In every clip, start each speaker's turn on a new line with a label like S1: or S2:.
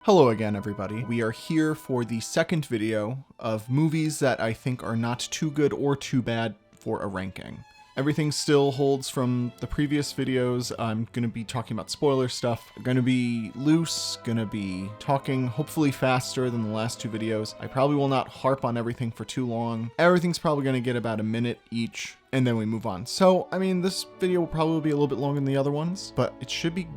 S1: Hello again, everybody. We are here for the second video of movies that I think are not too good or too bad for a ranking. Everything still holds from the previous videos. I'm going to be talking about spoiler stuff. I'm going to be loose, going to be talking hopefully faster than the last two videos. I probably will not harp on everything for too long. Everything's probably going to get about a minute each, and then we move on. So, I mean, this video will probably be a little bit longer than the other ones, but it should be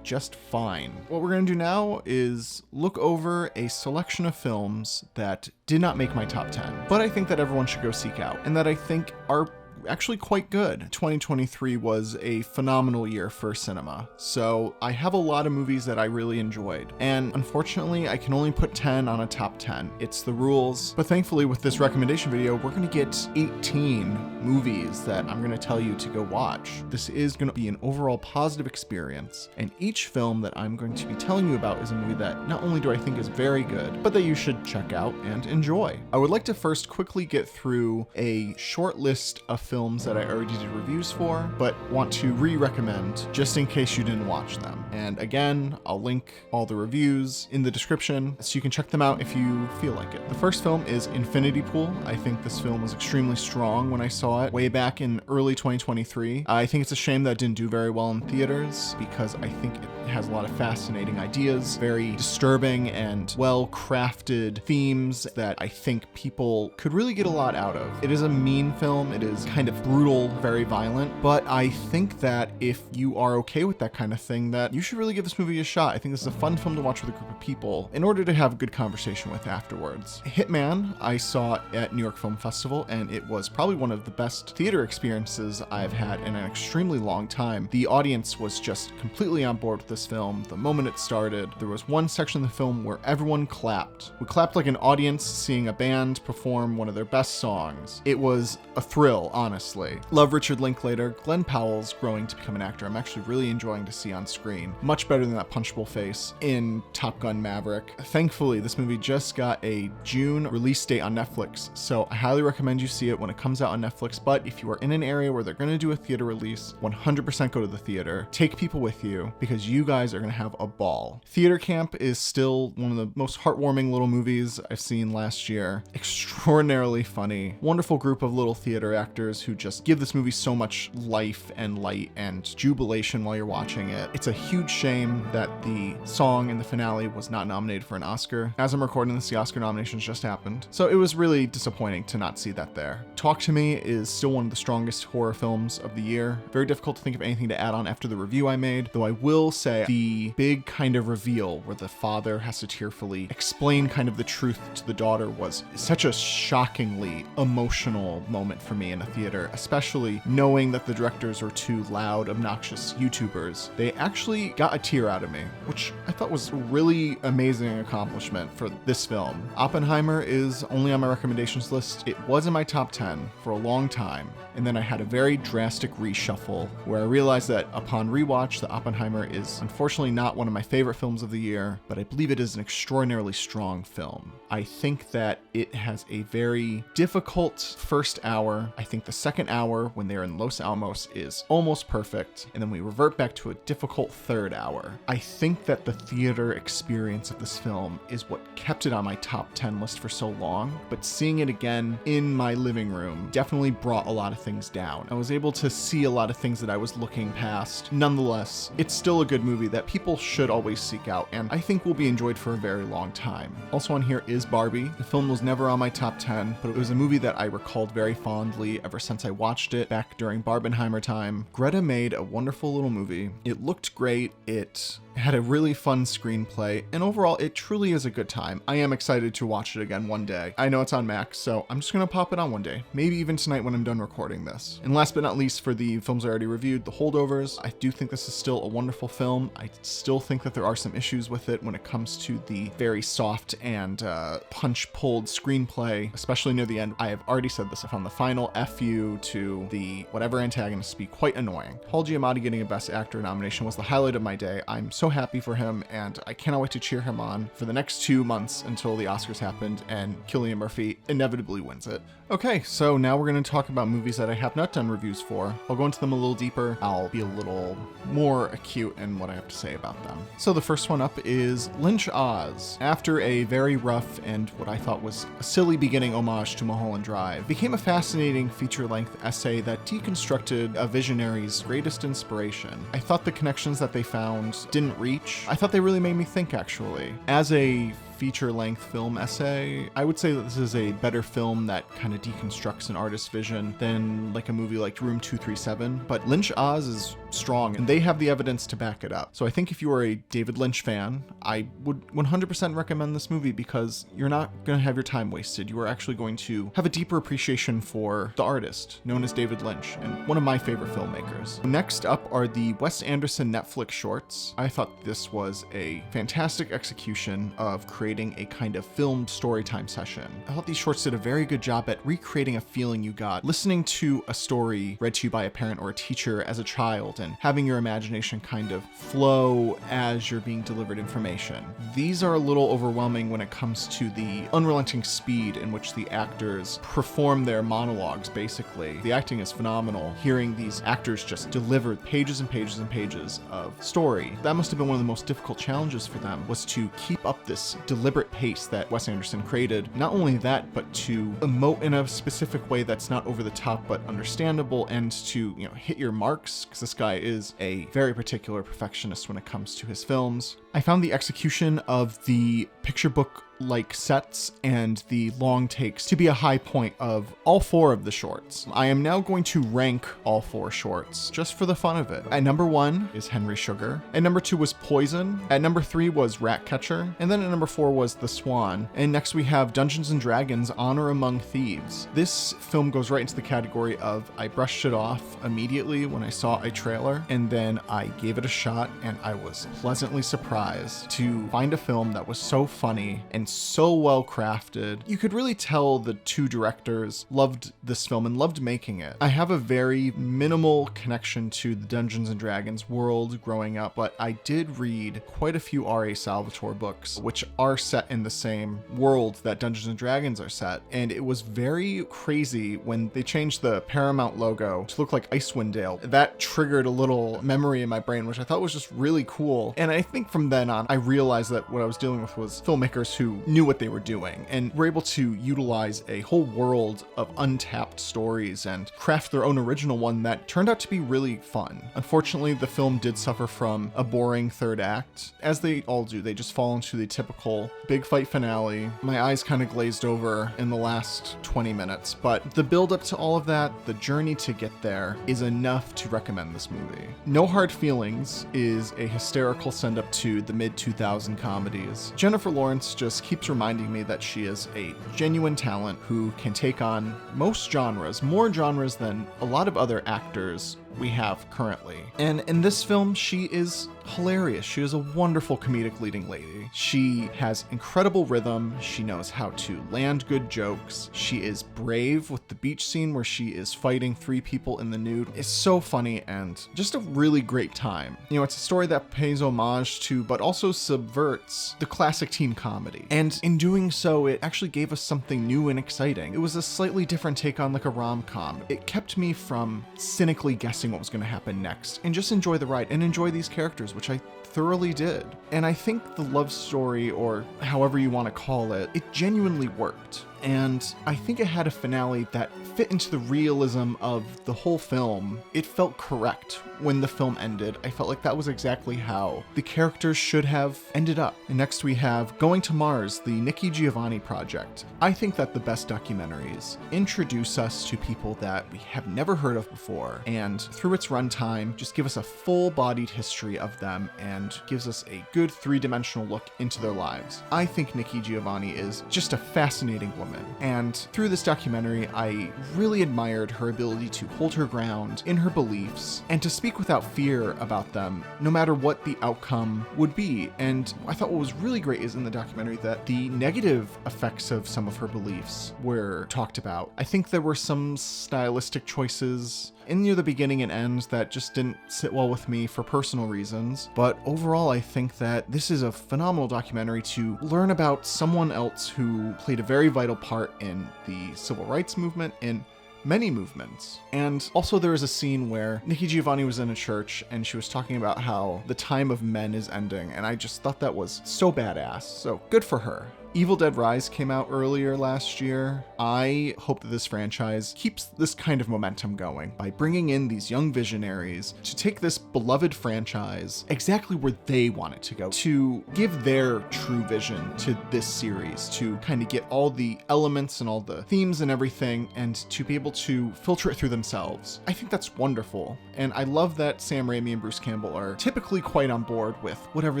S1: just fine. What we're going to do now is look over a selection of films that did not make my top 10, but I think that everyone should go seek out and that I think are actually quite good. 2023 was a phenomenal year for cinema, so I have a lot of movies that I really enjoyed, and unfortunately I can only put 10 on a top 10. It's the rules, but thankfully with this recommendation video we're going to get 18 movies that I'm going to tell you to go watch. This is going to be an overall positive experience, and each film that I'm going to be telling you about is a movie that not only do I think is very good, but that you should check out and enjoy. I would like to first quickly get through a short list of films that I already did reviews for, but want to re-recommend just in case you didn't watch them. And again, I'll link all the reviews in the description so you can check them out if you feel like it. The first film is Infinity Pool. I think this film was extremely strong when I saw it way back in early 2023. I think it's a shame that it didn't do very well in theaters because I think it has a lot of fascinating ideas, very disturbing and well-crafted themes that I think people could really get a lot out of. It is a mean film. It is kind of brutal, very violent, but I think that if you are okay with that kind of thing, that you should really give this movie a shot. I think this is a fun film to watch with a group of people in order to have a good conversation with afterwards. Hitman, I saw at New York Film Festival, and it was probably one of the best theater experiences I've had in an extremely long time. The audience was just completely on board with this film. The moment it started, there was one section of the film where everyone clapped. We clapped like an audience seeing a band perform one of their best songs. It was a thrill, honestly. Love Richard Linklater. Glenn Powell's growing to become an actor I'm actually really enjoying to see on screen. Much better than that punchable face in Top Gun Maverick. Thankfully, this movie just got a June release date on Netflix, so I highly recommend you see it when it comes out on Netflix, but if you are in an area where they're going to do a theater release, 100% go to the theater. Take people with you because you guys are going to have a ball. Theater Camp is still one of the most heartwarming little movies I've seen last year. Extraordinarily funny. Wonderful group of little theater actors who just give this movie so much life and light and jubilation while you're watching it. It's a huge shame that the song in the finale was not nominated for an Oscar. As I'm recording this, the Oscar nominations just happened, so it was really disappointing to not see that there. Talk to Me is still one of the strongest horror films of the year. Very difficult to think of anything to add on after the review I made, though I will say the big kind of reveal where the father has to tearfully explain kind of the truth to the daughter was such a shockingly emotional moment for me in a theater, especially knowing that the directors are two loud, obnoxious YouTubers. They actually got a tear out of me, which I thought was a really amazing accomplishment for this film. Oppenheimer is only on my recommendations list. It was in my top 10 for a long time, and then I had a very drastic reshuffle where I realized that upon rewatch, that Oppenheimer is unfortunately not one of my favorite films of the year, but I believe it is an extraordinarily strong film. I think that it has a very difficult first hour. I think the second hour, when they're in Los Alamos, is almost perfect, and then we revert back to a difficult third hour. I think that the theater experience of this film is what kept it on my top 10 list for so long, but seeing it again in my living room definitely brought a lot of things down. I was able to see a lot of things that I was looking past. Nonetheless, it's still a good movie that people should always seek out, and I think will be enjoyed for a very long time. Also on here is Barbie. The film was never on my top 10, but it was a movie that I recalled very fondly ever since I watched it back during Barbenheimer time. Greta made a wonderful little movie. It looked great. It had a really fun screenplay, and overall it truly is a good time. I am excited to watch it again one day. I know it's on Max, so I'm just gonna pop it on one day, maybe even tonight when I'm done recording this. And last but not least, for the films I already reviewed, The Holdovers. I do think this is still a wonderful film. I still think that there are some issues with it when it comes to the very soft and punch-pulled screenplay, especially near the end. I have already said this, I found the final F you continue to the whatever antagonists be quite annoying. Paul Giamatti getting a Best Actor nomination was the highlight of my day. I'm so happy for him, and I cannot wait to cheer him on for the next 2 months until the Oscars happened and Cillian Murphy inevitably wins it. Okay, so now we're going to talk about movies that I have not done reviews for. I'll go into them a little deeper. I'll be a little more acute in what I have to say about them. So the first one up is Lynch Oz. After a very rough and what I thought was a silly beginning homage to Mulholland Drive, became a fascinating feature-length essay that deconstructed a visionary's greatest inspiration. I thought the connections that they found didn't reach. I thought they really made me think, actually. As a feature-length film essay, I would say that this is a better film that kind of deconstructs an artist's vision than like a movie like Room 237, but Lynch Oz is strong and they have the evidence to back it up. So I think if you are a David Lynch fan, I would 100% recommend this movie because you're not going to have your time wasted. You are actually going to have a deeper appreciation for the artist known as David Lynch and one of my favorite filmmakers. Next up are the Wes Anderson Netflix shorts. I thought this was a fantastic execution of creating a kind of filmed storytime session. I thought these shorts did a very good job at recreating a feeling you got listening to a story read to you by a parent or a teacher as a child and having your imagination kind of flow as you're being delivered information. These are a little overwhelming when it comes to the unrelenting speed in which the actors perform their monologues, basically. The acting is phenomenal. Hearing these actors just deliver pages and pages and pages of story. That must have been one of the most difficult challenges for them, was to keep up this deliberate pace that Wes Anderson created. Not only that, but to emote in a specific way that's not over the top but understandable, and to, hit your marks, because this guy is a very particular perfectionist when it comes to his films. I found the execution of the picture book like sets and the long takes to be a high point of all 4 of the shorts. I am now going to rank all 4 shorts just for the fun of it. At number 1 is Henry Sugar. At number 2 was Poison. At number 3 was Ratcatcher. And then at number 4 was The Swan. And next we have Dungeons & Dragons: Honor Among Thieves. This film goes right into the category of I brushed it off immediately when I saw a trailer, and then I gave it a shot and I was pleasantly surprised to find a film that was so funny and so well crafted. You could really tell the 2 directors loved this film and loved making it. I have a very minimal connection to the Dungeons and Dragons world growing up, but I did read quite a few R.A. Salvatore books, which are set in the same world that Dungeons and Dragons are set. And it was very crazy when they changed the Paramount logo to look like Icewind Dale. That triggered a little memory in my brain, which I thought was just really cool. And I think from then on, I realized that what I was dealing with was filmmakers who knew what they were doing and were able to utilize a whole world of untapped stories and craft their own original one that turned out to be really fun. Unfortunately, the film did suffer from a boring third act, as they all do. They just fall into the typical big fight finale. My eyes kind of glazed over in the last 20 minutes, but the build up to all of that, the journey to get there, is enough to recommend this movie. No Hard Feelings is a hysterical send up to the mid-2000 comedies. Jennifer Lawrence just keeps reminding me that she is a genuine talent who can take on most genres, more genres than a lot of other actors we have currently. And in this film, she is hilarious. She is a wonderful comedic leading lady. She has incredible rhythm. She knows how to land good jokes. She is brave with the beach scene where she is fighting 3 people in the nude. It's so funny and just a really great time. It's a story that pays homage to, but also subverts the classic teen comedy. And in doing so, it actually gave us something new and exciting. It was a slightly different take on like a rom-com. It kept me from cynically guessing what was going to happen next and just enjoy the ride and enjoy these characters, which I thoroughly did. And I think the love story, or however you want to call it, it genuinely worked. And I think it had a finale that fit into the realism of the whole film. It felt correct when the film ended. I felt like that was exactly how the characters should have ended up. And next we have Going to Mars, the Nikki Giovanni project. I think that the best documentaries introduce us to people that we have never heard of before, and through its runtime, just give us a full-bodied history of them and gives us a good 3-dimensional look into their lives. I think Nikki Giovanni is just a fascinating woman. woman. And through this documentary, I really admired her ability to hold her ground in her beliefs and to speak without fear about them, no matter what the outcome would be. And I thought what was really great is in the documentary that the negative effects of some of her beliefs were talked about. I think there were some stylistic choices in near the beginning and end that just didn't sit well with me for personal reasons. But overall, I think that this is a phenomenal documentary to learn about someone else who played a very vital part in the civil rights movement in many movements. And also there is a scene where Nikki Giovanni was in a church and she was talking about how the time of men is ending, and I just thought that was so badass. So good for her. Evil Dead Rise came out earlier last year. I hope that this franchise keeps this kind of momentum going by bringing in these young visionaries to take this beloved franchise exactly where they want it to go, to give their true vision to this series, to kind of get all the elements and all the themes and everything, and to be able to filter it through themselves. I think that's wonderful. And I love that Sam Raimi and Bruce Campbell are typically quite on board with whatever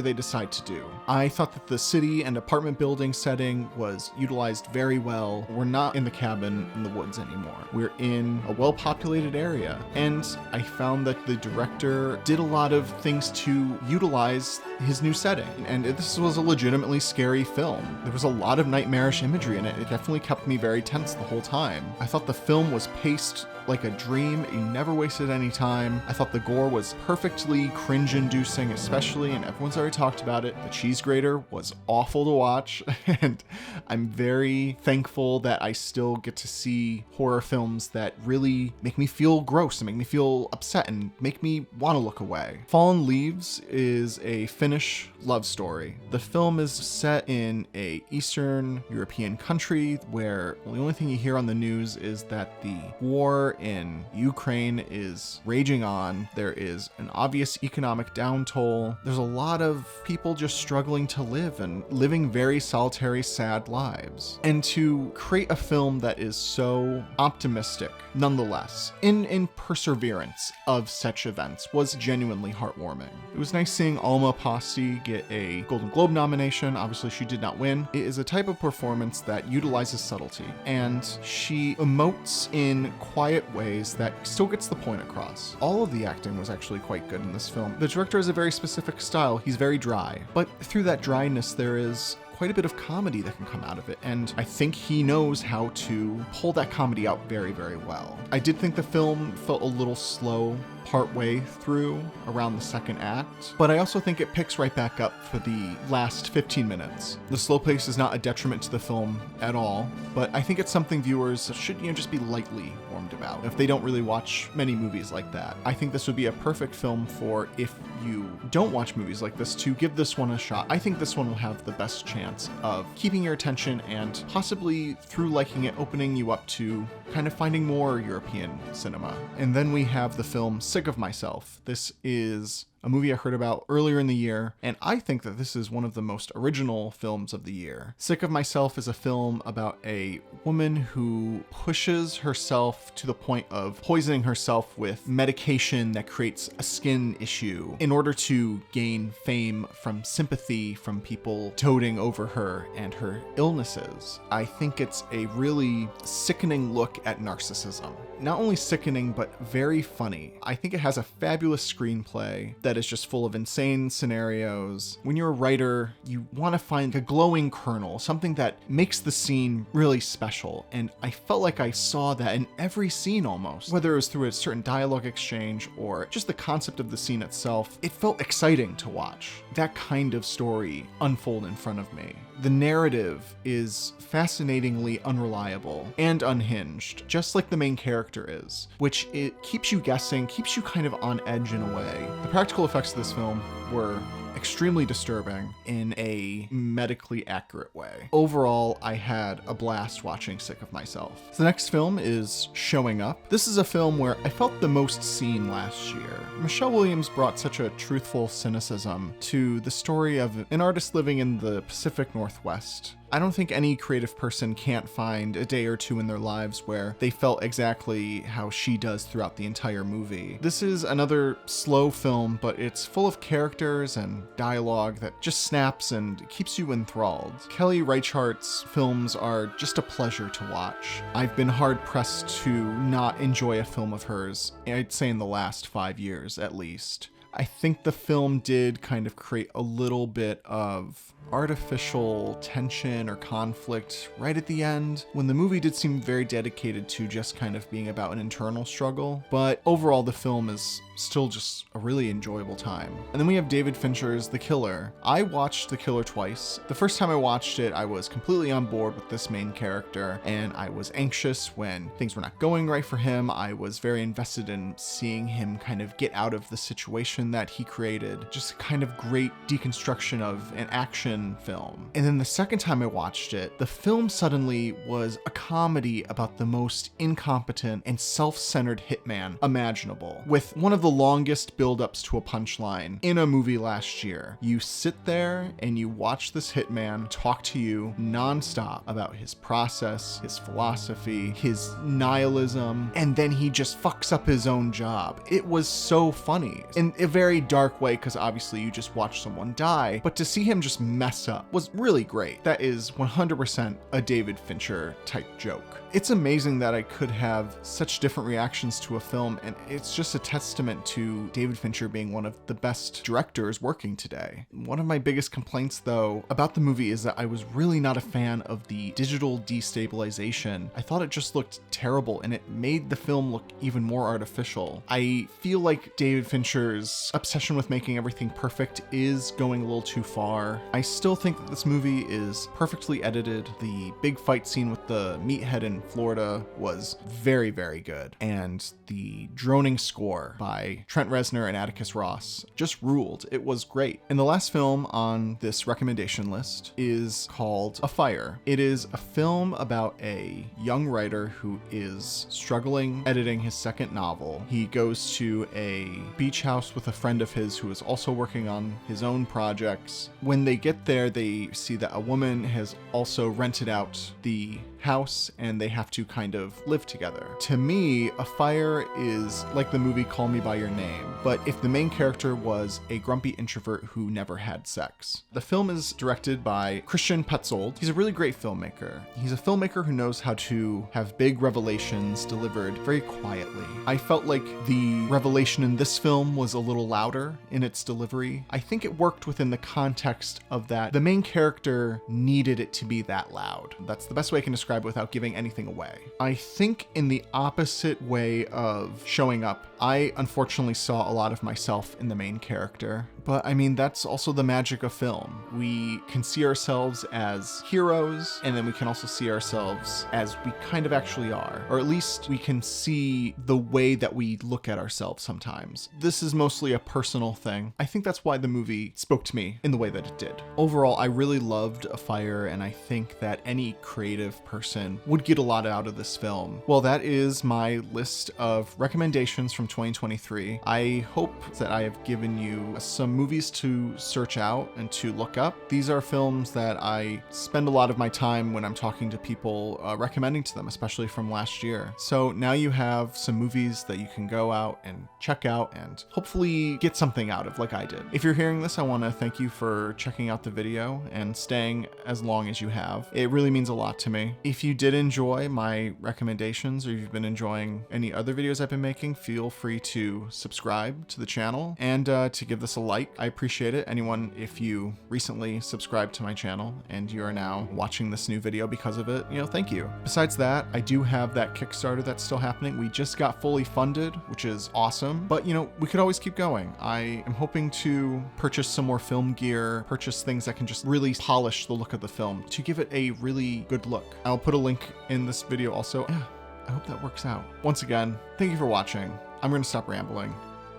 S1: they decide to do. I thought that the city and apartment building setting was utilized very well. We're not in the cabin in the woods anymore. We're in a well-populated area. And I found that the director did a lot of things to utilize his new setting. And this was a legitimately scary film. There was a lot of nightmarish imagery in it. It definitely kept me very tense the whole time. I thought the film was paced like a dream. It never wasted any time. I thought the gore was perfectly cringe-inducing, especially, and everyone's already talked about it, the cheese grater was awful to watch, and I'm very thankful that I still get to see horror films that really make me feel gross and make me feel upset and make me want to look away. Fallen Leaves is a Finnish love story. The film is set in a Eastern European country where the only thing you hear on the news is that the war in Ukraine is raging on. There is an obvious economic downtoll. There's a lot of people just struggling to live and living very solitary, sad lives. And to create a film that is so optimistic, nonetheless, in perseverance of such events was genuinely heartwarming. It was nice seeing Alma Aposti get a Golden Globe nomination. Obviously, she did not win. It is a type of performance that utilizes subtlety, and she emotes in quiet ways that still gets the point across. All of the acting was actually quite good in this film. The director has a very specific style. He's very dry, but through that dryness, there is quite a bit of comedy that can come out of it, and I think he knows how to pull that comedy out very, very well. I did think the film felt a little slow partway through around the second act, but I also think it picks right back up for the last 15 minutes. The slow pace is not a detriment to the film at all, but I think it's something viewers should, just be lightly warmed about if they don't really watch many movies like that. I think this would be a perfect film for if you don't watch movies like this to give this one a shot. I think this one will have the best chance of keeping your attention and possibly through liking it, opening you up to kind of finding more European cinema. And then we have the film Sick of Myself. This is a movie I heard about earlier in the year, and I think that this is one of the most original films of the year. Sick of Myself is a film about a woman who pushes herself to the point of poisoning herself with medication that creates a skin issue in order to gain fame from sympathy from people toting over her and her illnesses. I think it's a really sickening look at narcissism. Not only sickening, but very funny. I think it has a fabulous screenplay that is just full of insane scenarios. When you're a writer, you want to find a glowing kernel, something that makes the scene really special. And I felt like I saw that in every scene almost, whether it was through a certain dialogue exchange or just the concept of the scene itself. It felt exciting to watch that kind of story unfold in front of me. The narrative is fascinatingly unreliable and unhinged, just like the main character is, which it keeps you guessing, keeps you kind of on edge in a way. The practical effects of this film were extremely disturbing in a medically accurate way. Overall, I had a blast watching Sick of Myself. The next film is Showing Up. This is a film where I felt the most seen last year. Michelle Williams brought such a truthful cynicism to the story of an artist living in the Pacific Northwest. I don't think any creative person can't find a day or two in their lives where they felt exactly how she does throughout the entire movie. This is another slow film, but it's full of characters and dialogue that just snaps and keeps you enthralled. Kelly Reichardt's films are just a pleasure to watch. I've been hard-pressed to not enjoy a film of hers, I'd say in the last 5 years at least. I think the film did kind of create a little bit of artificial tension or conflict right at the end, when the movie did seem very dedicated to just kind of being about an internal struggle, but overall the film is still just a really enjoyable time. And then we have David Fincher's The Killer. I watched The Killer twice. The first time I watched it, I was completely on board with this main character, and I was anxious when things were not going right for him. I was very invested in seeing him kind of get out of the situation that he created. Just a kind of great deconstruction of an action film. And then the second time I watched it, the film suddenly was a comedy about the most incompetent and self-centered hitman imaginable, with one of the longest build-ups to a punchline in a movie last year. You sit there and you watch this hitman talk to you non-stop about his process, his philosophy, his nihilism, and then he just fucks up his own job. It was so funny in a very dark way, because obviously you just watch someone die, but to see him just mess up was really great. That is 100% a David Fincher type joke. It's amazing that I could have such different reactions to a film, and it's just a testament to David Fincher being one of the best directors working today. One of my biggest complaints, though, about the movie is that I was really not a fan of the digital destabilization. I thought it just looked terrible, and it made the film look even more artificial. I feel like David Fincher's obsession with making everything perfect is going a little too far. I still think that this movie is perfectly edited. The big fight scene with the meathead in Florida was very, very good. And the droning score by Trent Reznor and Atticus Ross just ruled. It was great. And the last film on this recommendation list is called A Fire. It is a film about a young writer who is struggling editing his second novel. He goes to a beach house with a friend of his who is also working on his own projects. When they get there, they see that a woman has also rented out the house and they have to kind of live together. To me, A Fire is like the movie Call Me By Your Name, but if the main character was a grumpy introvert who never had sex. The film is directed by Christian Petzold. He's a really great filmmaker. He's a filmmaker who knows how to have big revelations delivered very quietly. I felt like the revelation in this film was a little louder in its delivery. I think it worked within the context of that the main character needed it to be that loud. That's the best way I can describe it without giving anything away. I think in the opposite way of Showing Up, I unfortunately saw a lot of myself in the main character. But I mean, that's also the magic of film. We can see ourselves as heroes, and then we can also see ourselves as we kind of actually are. Or at least we can see the way that we look at ourselves sometimes. This is mostly a personal thing. I think that's why the movie spoke to me in the way that it did. Overall, I really loved A Fire, and I think that any creative person would get a lot out of this film. Well, that is my list of recommendations from 2023. I hope that I have given you some movies to search out and to look up. These are films that I spend a lot of my time when I'm talking to people recommending to them, especially from last year. So now you have some movies that you can go out and check out and hopefully get something out of, like I did. If you're hearing this, I want to thank you for checking out the video and staying as long as you have. It really means a lot to me. If you did enjoy my recommendations, or you've been enjoying any other videos I've been making, feel free to subscribe to the channel and to give this a like. I appreciate it. Anyone, if you recently subscribed to my channel and you are now watching this new video because of it, thank you. Besides that, I do have that Kickstarter that's still happening. We just got fully funded, which is awesome, but we could always keep going. I am hoping to purchase some more film gear, purchase things that can just really polish the look of the film to give it a really good look. I'll put a link in this video also. Yeah, I hope that works out. Once again, thank you for watching. I'm going to stop rambling.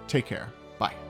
S1: Take care. Bye.